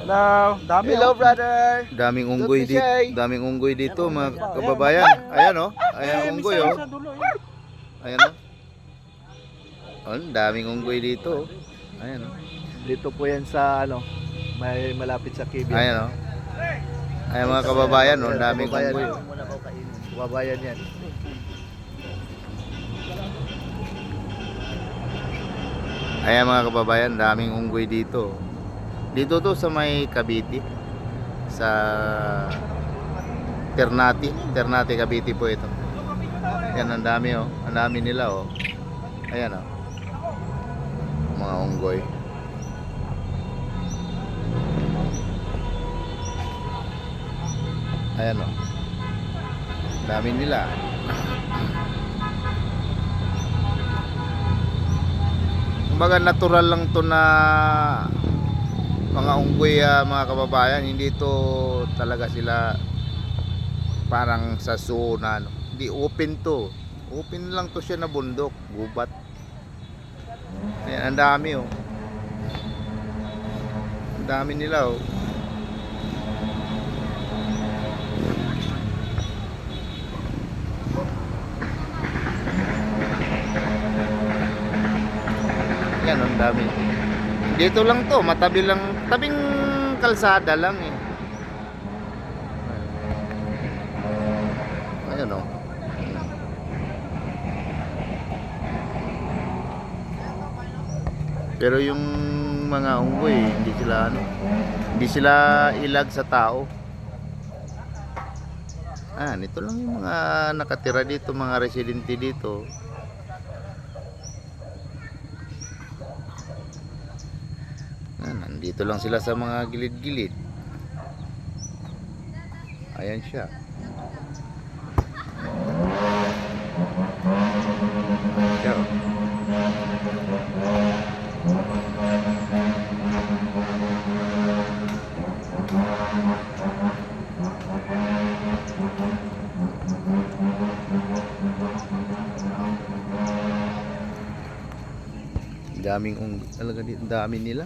Hello, dami. Hello, brother. Daming unggoy Good to see. dito. Daming unggoy dito, mga kababayan. Ayan oh. Ayan ang unggoy oh. Sa dulo, Ayan oh. Oh, daming unggoy dito. Ayan oh. Dito po yan sa may malapit sa Kibia. Ayan oh. Ayan mga kababayan oh, daming Kababayan. unggoy. Kababayan yan. Ayan mga kababayan, daming unggoy dito. Dito to sa may Cavite. Sa Ternate Cavite po ito. Yan ang dami oh. Ang dami nila oh. Ayan oh. Mga unggoy. Ayan oh. Dami nila. Kumbaga natural lang to na mga unggoy, mga kababayan. Hindi to talaga sila parang sa zoo na hindi, open to. Open lang to siya na bundok, gubat. Ayan, ang dami oh. Ang dami nila oh. Yan, ang dami. Dito lang to, matabi lang, tabing kalsada lang eh. Ayan oh. Pero yung mga unggoy, hindi sila ilag sa tao. Nito lang yung mga nakatira dito, mga residente dito. Nandito lang sila sa mga gilid-gilid. Ayan siya. Siya oh. Daming talaga dito, dami nila.